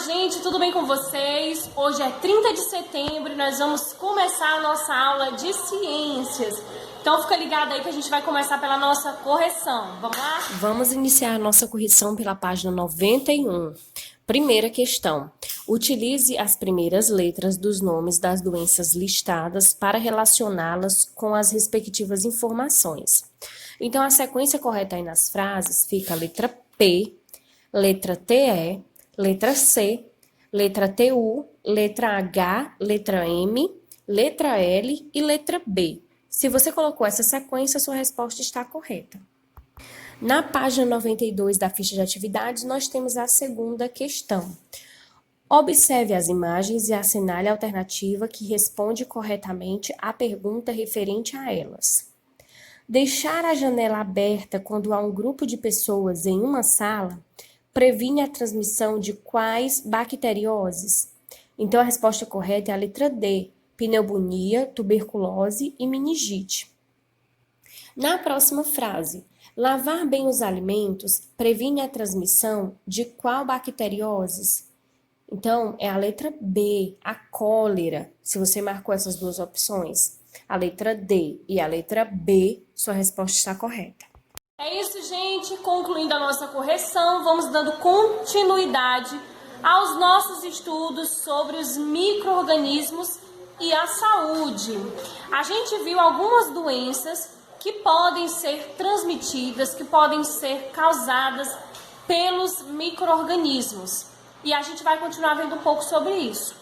gente, tudo bem com vocês? Hoje é 30 de setembro e nós vamos começar a nossa aula de ciências. Então fica ligado aí que a gente vai começar pela nossa correção. Vamos lá? Vamos iniciar a nossa correção pela página 91. Primeira questão. Utilize as primeiras letras dos nomes das doenças listadas para relacioná-las com as respectivas informações. Então, a sequência correta aí nas frases fica a letra P, letra TE, letra C, letra TU, letra H, letra M, letra L e letra B. Se você colocou essa sequência, sua resposta está correta. Na página 92 da ficha de atividades, nós temos a segunda questão. Observe as imagens e assinale a alternativa que responde corretamente à pergunta referente a elas. Deixar a janela aberta quando há um grupo de pessoas em uma sala previne a transmissão de quais bacterioses? Então, a resposta correta é a letra D, pneumonia, tuberculose e meningite. Na próxima frase, lavar bem os alimentos previne a transmissão de qual bacterioses? Então, é a letra B, a cólera. Se você marcou essas duas opções, a letra D e a letra B, sua resposta está correta. É isso, gente. Concluindo a nossa correção, vamos dando continuidade aos nossos estudos sobre os micro-organismos e a saúde. A gente viu algumas doenças que podem ser transmitidas, que podem ser causadas pelos micro-organismos. E a gente vai continuar vendo um pouco sobre isso.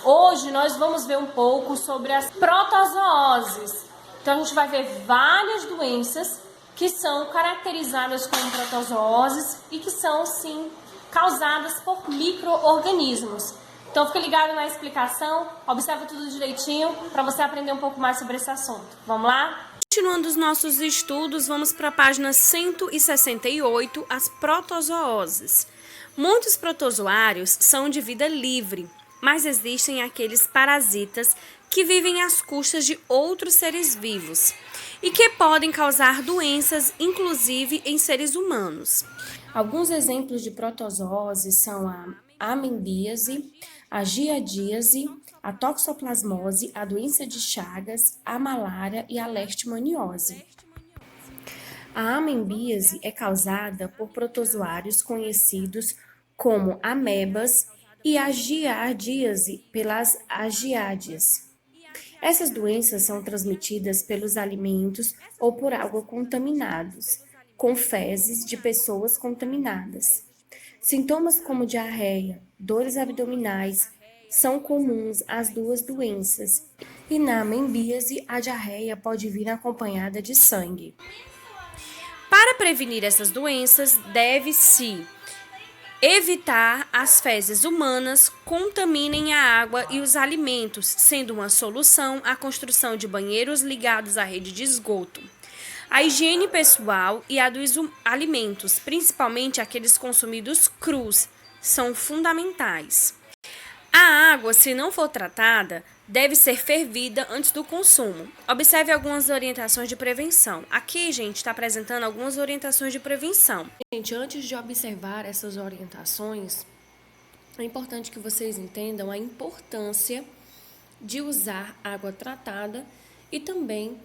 Hoje nós vamos ver um pouco sobre as protozooses. Então a gente vai ver várias doenças que são caracterizadas como protozooses e que são, sim, causadas por micro-organismos. Então fica ligado na explicação, observa tudo direitinho para você aprender um pouco mais sobre esse assunto. Vamos lá? Continuando os nossos estudos, vamos para a página 168, as protozooses. Muitos protozoários são de vida livre, mas existem aqueles parasitas que vivem às custas de outros seres vivos e que podem causar doenças, inclusive em seres humanos. Alguns exemplos de protozoose são a amebíase, a giardíase, a toxoplasmose, a doença de Chagas, a malária e a leishmaniose. A amebíase é causada por protozoários conhecidos como amebas e a giardíase pelas agiádeas. Essas doenças são transmitidas pelos alimentos ou por água contaminados, com fezes de pessoas contaminadas. Sintomas como diarreia, dores abdominais são comuns às duas doenças, e na amebíase a diarreia pode vir acompanhada de sangue. Para prevenir essas doenças, deve-se evitar as fezes humanas contaminem a água e os alimentos, sendo uma solução a construção de banheiros ligados à rede de esgoto. A higiene pessoal e a dos alimentos, principalmente aqueles consumidos crus, são fundamentais. A água, se não for tratada, deve ser fervida antes do consumo. Observe algumas orientações de prevenção. Aqui, gente, está apresentando algumas orientações de prevenção. Gente, antes de observar essas orientações, é importante que vocês entendam a importância de usar água tratada e também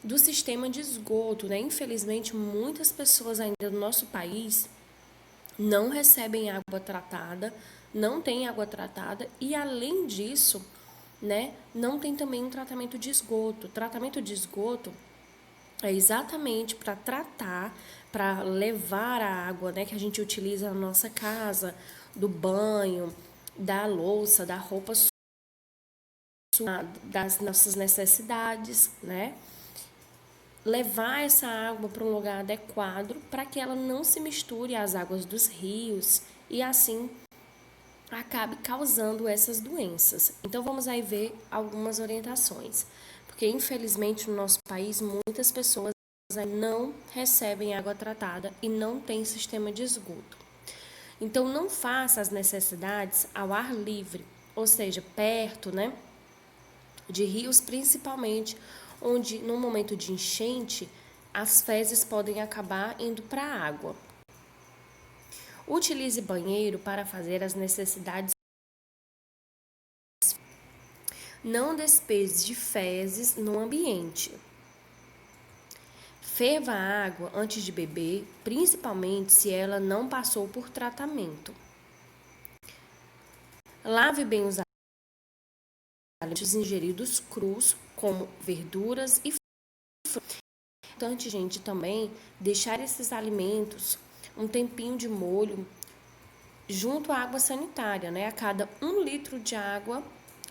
do sistema de esgoto, né? Infelizmente, muitas pessoas ainda no nosso país não recebem água tratada, não tem água tratada e, além disso, né, não tem também um tratamento de esgoto. O tratamento de esgoto é exatamente para tratar, para levar a água, né, que a gente utiliza na nossa casa, do banho, da louça, da roupa suja, das nossas necessidades, né? Levar essa água para um lugar adequado para que ela não se misture às águas dos rios e assim acabe causando essas doenças. Então vamos aí ver algumas orientações, porque infelizmente no nosso país muitas pessoas não recebem água tratada e não tem sistema de esgoto. Então não faça as necessidades ao ar livre, ou seja, perto, né, de rios principalmente, onde no momento de enchente as fezes podem acabar indo para a água. Utilize banheiro para fazer as necessidades Não despeje fezes no ambiente. Ferva a água antes de beber, principalmente se ela não passou por tratamento. Lave bem os alimentos ingeridos crus, como verduras e frutas. É importante, gente, também deixar esses alimentos um tempinho de molho junto à água sanitária, né? A cada 1 litro de água,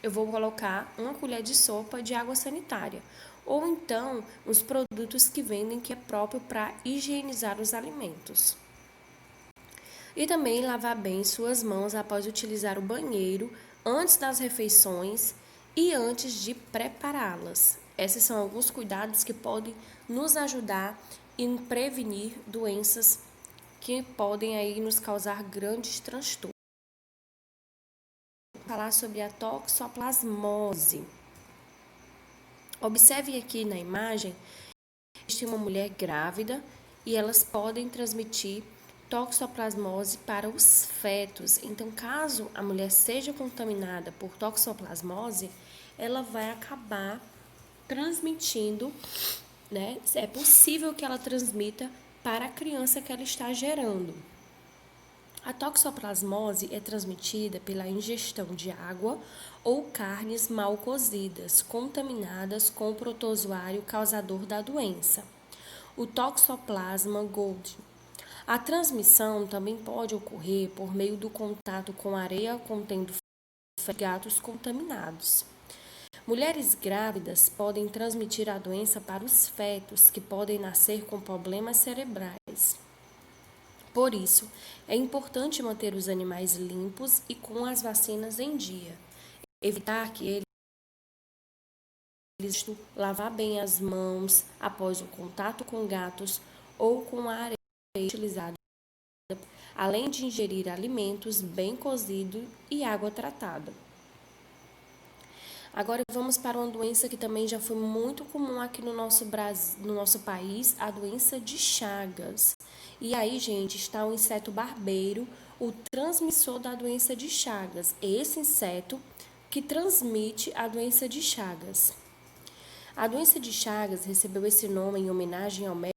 eu vou colocar 1 colher de sopa de água sanitária. Ou então, os produtos que vendem que é próprio para higienizar os alimentos. E também lavar bem suas mãos após utilizar o banheiro, antes das refeições e antes de prepará-las. Esses são alguns cuidados que podem nos ajudar em prevenir doenças que podem aí nos causar grandes transtornos. Vou falar sobre a toxoplasmose. Observe aqui na imagem, existe uma mulher grávida e elas podem transmitir toxoplasmose para os fetos. Então, caso a mulher seja contaminada por toxoplasmose, ela vai acabar transmitindo, né? É possível que ela transmita para a criança que ela está gerando. A toxoplasmose é transmitida pela ingestão de água ou carnes mal cozidas, contaminadas com o protozoário causador da doença, o Toxoplasma gondii. A transmissão também pode ocorrer por meio do contato com areia contendo gatos contaminados. Mulheres grávidas podem transmitir a doença para os fetos, que podem nascer com problemas cerebrais. Por isso, é importante manter os animais limpos e com as vacinas em dia. Evitar que eles lavar bem as mãos após o contato com gatos ou com a areia utilizada, além de ingerir alimentos bem cozidos e água tratada. Agora vamos para uma doença que também já foi muito comum aqui no nosso país, a doença de Chagas. E aí, gente, está o inseto barbeiro, o transmissor da doença de Chagas. É esse inseto que transmite a doença de Chagas. A doença de Chagas recebeu esse nome em homenagem ao médico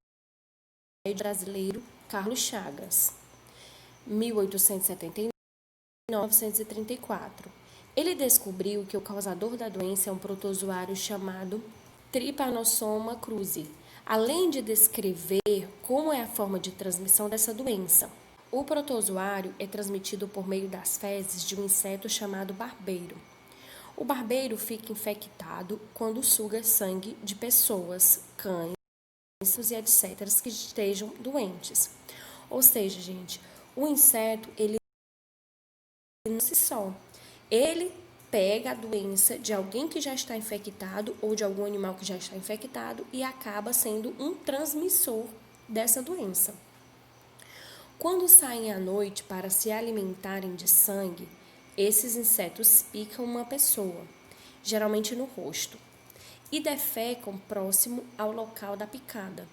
brasileiro Carlos Chagas, 1879-1934. Ele descobriu que o causador da doença é um protozoário chamado Trypanosoma cruzi, além de descrever como é a forma de transmissão dessa doença. O protozoário é transmitido por meio das fezes de um inseto chamado barbeiro. O barbeiro fica infectado quando suga sangue de pessoas, cães e etc. que estejam doentes. Ou seja, gente, o inseto, ele não se só. Ele pega a doença de alguém que já está infectado ou de algum animal que já está infectado e acaba sendo um transmissor dessa doença. Quando saem à noite para se alimentarem de sangue, esses insetos picam uma pessoa, geralmente no rosto, e defecam próximo ao local da picada.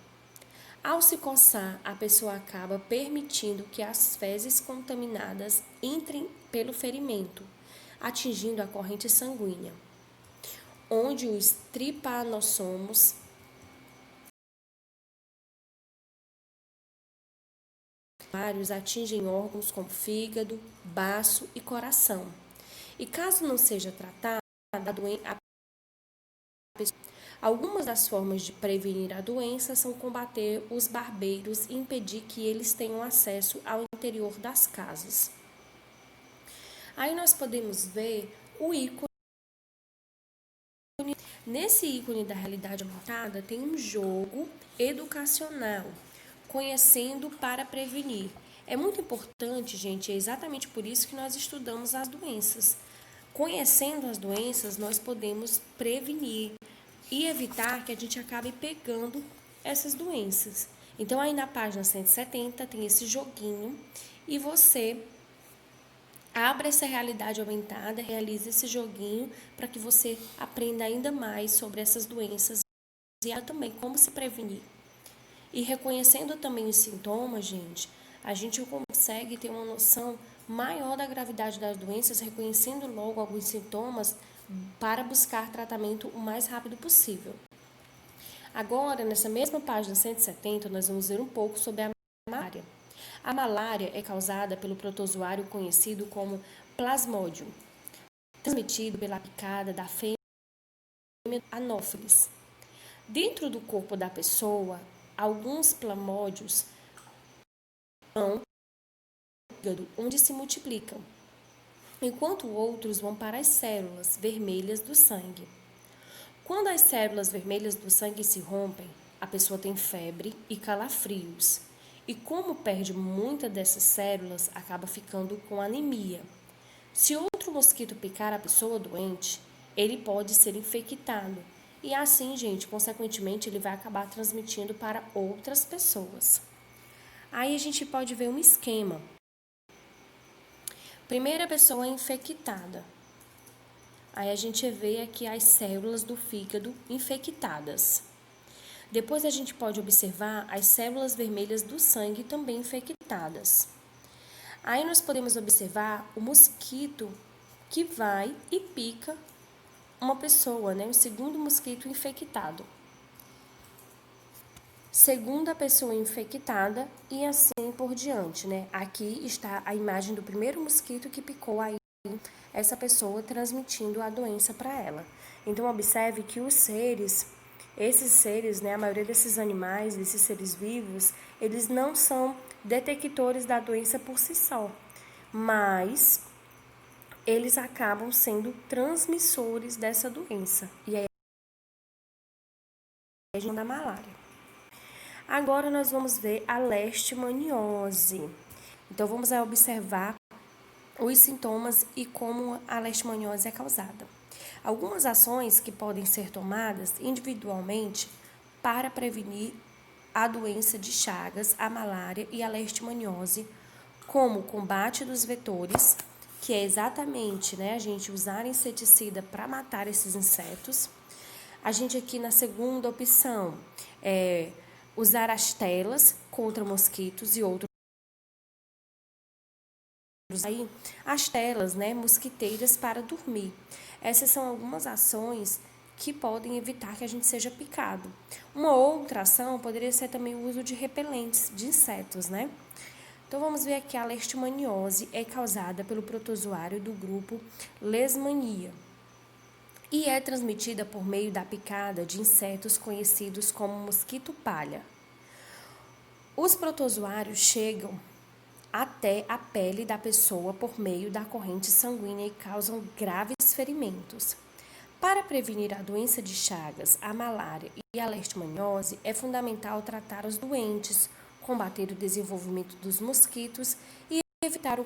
Ao se coçar, a pessoa acaba permitindo que as fezes contaminadas entrem pelo ferimento, atingindo a corrente sanguínea, onde os tripanossomos atingem órgãos como fígado, baço e coração. E caso não seja tratada, algumas das formas de prevenir a doença são combater os barbeiros e impedir que eles tenham acesso ao interior das casas. Aí nós podemos ver o ícone. Nesse ícone da realidade aumentada tem um jogo educacional, conhecendo para prevenir. É muito importante, gente, é exatamente por isso que nós estudamos as doenças. Conhecendo as doenças, nós podemos prevenir e evitar que a gente acabe pegando essas doenças. Então, aí na página 170 tem esse joguinho e você abre essa realidade aumentada, realiza esse joguinho para que você aprenda ainda mais sobre essas doenças e também como se prevenir. E reconhecendo também os sintomas, gente, a gente consegue ter uma noção maior da gravidade das doenças, reconhecendo logo alguns sintomas, para buscar tratamento o mais rápido possível. Agora, nessa mesma página 170, nós vamos ver um pouco sobre a malária. A malária é causada pelo protozoário conhecido como Plasmodium, transmitido pela picada da fêmea Anopheles. Dentro do corpo da pessoa, alguns plasmódios vão para o fígado, onde se multiplicam, enquanto outros vão para as células vermelhas do sangue. Quando as células vermelhas do sangue se rompem, a pessoa tem febre e calafrios. E como perde muitas dessas células, acaba ficando com anemia. Se outro mosquito picar a pessoa doente, ele pode ser infectado. E assim, gente, consequentemente, ele vai acabar transmitindo para outras pessoas. Aí a gente pode ver um esquema. Primeira pessoa infectada. Aí a gente vê aqui as células do fígado infectadas. Depois a gente pode observar as células vermelhas do sangue também infectadas. Aí nós podemos observar o mosquito que vai e pica uma pessoa, né? O segundo mosquito infectado. Segunda pessoa infectada e assim por diante, né? Aqui está a imagem do primeiro mosquito que picou aí essa pessoa, transmitindo a doença para ela. Então observe que esses seres, né, a maioria desses animais, desses seres vivos, eles não são detectores da doença por si só, mas eles acabam sendo transmissores dessa doença. E aí a região da malária. Agora nós vamos ver a leishmaniose. Então vamos observar os sintomas e como a leishmaniose é causada. Algumas ações que podem ser tomadas individualmente para prevenir a doença de Chagas, a malária e a leishmaniose, como o combate dos vetores, que é exatamente, né, a gente usar inseticida para matar esses insetos. A gente aqui na segunda opção é usar as telas contra mosquitos e outros. Aí, as telas, né, mosquiteiras para dormir. Essas são algumas ações que podem evitar que a gente seja picado. Uma outra ação poderia ser também o uso de repelentes de insetos, né? Então, vamos ver aqui a leishmaniose é causada pelo protozoário do grupo Leishmania e é transmitida por meio da picada de insetos conhecidos como mosquito palha. Os protozoários chegam até a pele da pessoa por meio da corrente sanguínea e causam graves ferimentos. Para prevenir a doença de Chagas, a malária e a leishmaniose, é fundamental tratar os doentes, combater o desenvolvimento dos mosquitos e evitar o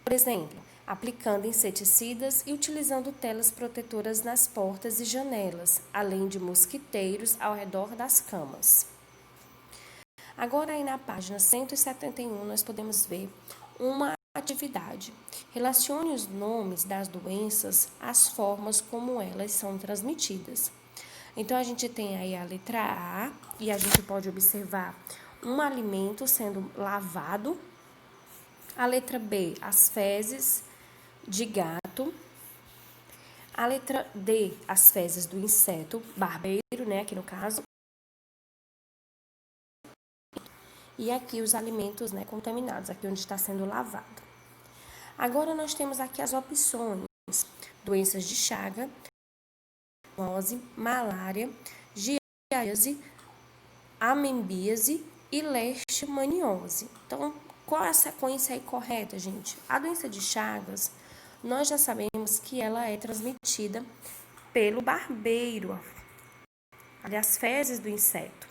por exemplo, aplicando inseticidas e utilizando telas protetoras nas portas e janelas, além de mosquiteiros ao redor das camas. Agora aí na página 171 nós podemos ver uma atividade. Relacione os nomes das doenças às formas como elas são transmitidas. Então a gente tem aí a letra A e a gente pode observar um alimento sendo lavado. A letra B, as fezes de gato. A letra D, as fezes do inseto barbeiro, né, aqui no caso. E aqui os alimentos, né, contaminados, aqui onde está sendo lavado. Agora nós temos aqui as opções: doenças de Chaga, malária, giardíase, amebíase e leishmaniose. Então, qual é a sequência aí correta, gente? A doença de Chagas, nós já sabemos que ela é transmitida pelo barbeiro, as fezes do inseto.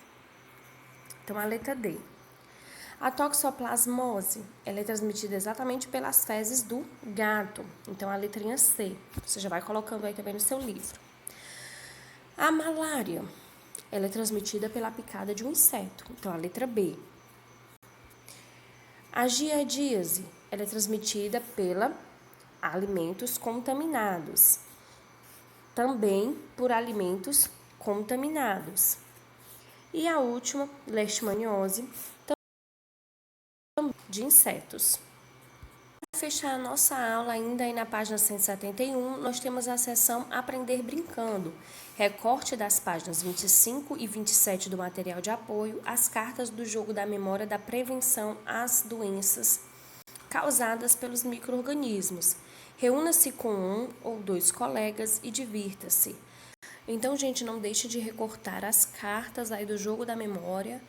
Então, a letra D. A toxoplasmose, ela é transmitida exatamente pelas fezes do gato. Então, a letrinha C. Você já vai colocando aí também no seu livro. A malária, ela é transmitida pela picada de um inseto. Então, a letra B. A giardíase, ela é transmitida pela alimentos contaminados. Também por alimentos contaminados. E a última, leishmaniose, de insetos. fechar a nossa aula, ainda aí na página 171, nós temos a seção Aprender Brincando. Recorte das páginas 25 e 27 do material de apoio, as cartas do jogo da memória da prevenção às doenças causadas pelos micro-organismos. Reúna-se com 1 ou 2 colegas e divirta-se. Então, gente, não deixe de recortar as cartas aí do jogo da memória,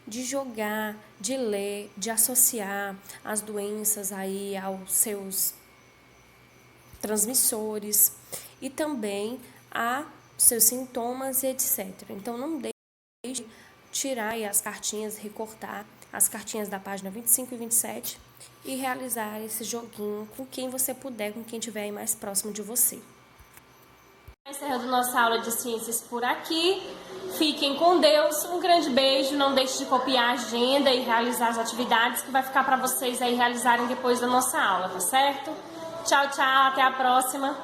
de jogar, de ler, de associar as doenças aí aos seus transmissores e também a seus sintomas e etc. Então, não deixe de tirar aí as cartinhas, recortar as cartinhas da página 25 e 27 e realizar esse joguinho com quem você puder, com quem estiver aí mais próximo de você. Encerrando nossa aula de ciências por aqui. Fiquem com Deus. Um grande beijo. Não deixe de copiar a agenda e realizar as atividades que vai ficar para vocês aí realizarem depois da nossa aula, tá certo? Tchau, tchau. Até a próxima.